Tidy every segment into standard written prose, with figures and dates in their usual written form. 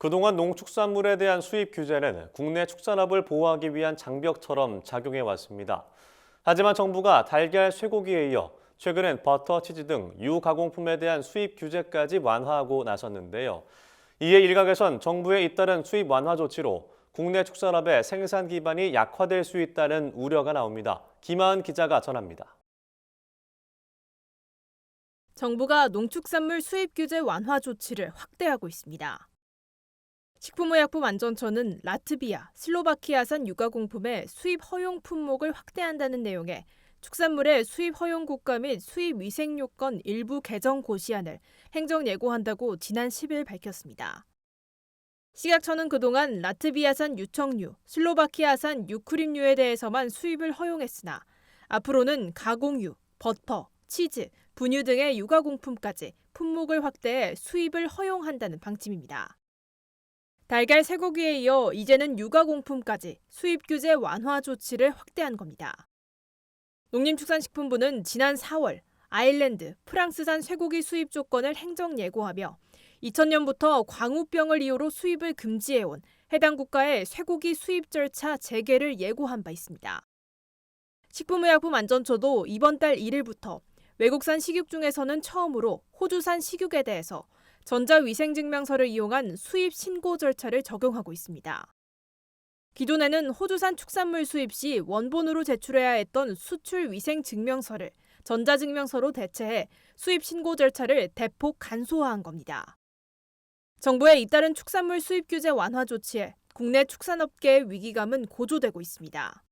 그동안 농축산물에 대한 수입 규제는 국내 축산업을 보호하기 위한 장벽처럼 작용해 왔습니다. 하지만 정부가 달걀, 쇠고기에 이어 최근엔 버터, 치즈 등 유가공품에 대한 수입 규제까지 완화하고 나섰는데요. 이에 일각에선 정부의 잇따른 수입 완화 조치로 국내 축산업의 생산 기반이 약화될 수 있다는 우려가 나옵니다. 김하은 기자가 전합니다. 정부가 농축산물 수입 규제 완화 조치를 확대하고 있습니다. 식품의약품안전처는 라트비아, 슬로바키아산 유가공품의 수입 허용 품목을 확대한다는 내용의 축산물의 수입 허용 국가 및 수입 위생 요건 일부 개정 고시안을 행정 예고한다고 지난 10일 밝혔습니다. 식약처는 그동안 라트비아산 유청류, 슬로바키아산 유크림류에 대해서만 수입을 허용했으나 앞으로는 가공유, 버터, 치즈, 분유 등의 유가공품까지 품목을 확대해 수입을 허용한다는 방침입니다. 달걀, 쇠고기에 이어 이제는 유가공품까지 수입 규제 완화 조치를 확대한 겁니다. 농림축산식품부는 지난 4월 아일랜드, 프랑스산 쇠고기 수입 조건을 행정 예고하며 2000년부터 광우병을 이유로 수입을 금지해온 해당 국가의 쇠고기 수입 절차 재개를 예고한 바 있습니다. 식품의약품안전처도 이번 달 1일부터 외국산 식육 중에서는 처음으로 호주산 식육에 대해서 전자위생증명서를 이용한 수입 신고 절차를 적용하고 있습니다. 기존에는 호주산 축산물 수입 시 원본으로 제출해야 했던 수출위생증명서를 전자증명서로 대체해 수입 신고 절차를 대폭 간소화한 겁니다. 정부의 잇따른 축산물 수입 규제 완화 조치에 국내 축산업계의 위기감은 고조되고 있습니다.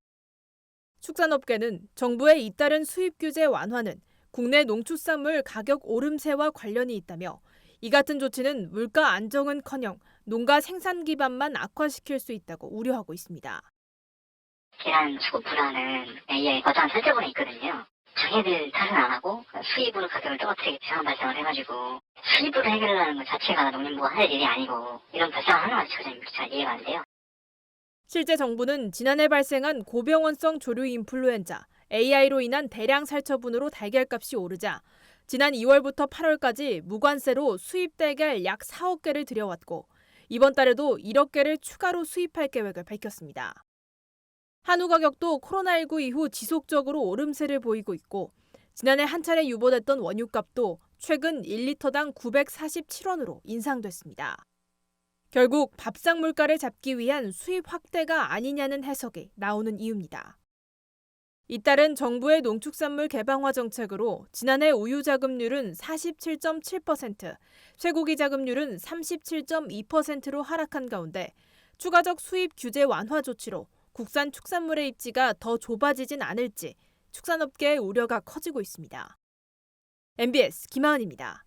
축산업계는 정부의 잇따른 수입 규제 완화는 국내 농축산물 가격 오름세와 관련이 있다며 이 같은 조치는 물가 안정은커녕 농가 생산 기반만 악화시킬 수 있다고 우려하고 있습니다. 지난 수급 불안은 AI에 어떠한 설정이 있거든요. 자기들 탓은 안 하고 수입으로 가격을 떨어뜨리게 상황 발생을 해가지고 수입으로 해결하는 것 자체가 농림부가 할 일이 아니고 이런 발상을 하는 것이 잘 이해가 안 돼요. 실제 정부는 지난해 발생한 고병원성 조류 인플루엔자 AI로 인한 대량 살처분으로 달걀값이 오르자 지난 2월부터 8월까지 무관세로 수입 달걀 약 4억 개를 들여왔고 이번 달에도 1억 개를 추가로 수입할 계획을 밝혔습니다. 한우 가격도 코로나19 이후 지속적으로 오름세를 보이고 있고 지난해 한 차례 유보됐던 원유값도 최근 1리터당 947원으로 인상됐습니다. 결국 밥상 물가를 잡기 위한 수입 확대가 아니냐는 해석이 나오는 이유입니다. 이따른 정부의 농축산물 개방화 정책으로 지난해 우유 자급률은 47.7%, 쇠고기 자급률은 37.2%로 하락한 가운데 추가적 수입 규제 완화 조치로 국산 축산물의 입지가 더 좁아지진 않을지 축산업계의 우려가 커지고 있습니다. MBS 김하은입니다.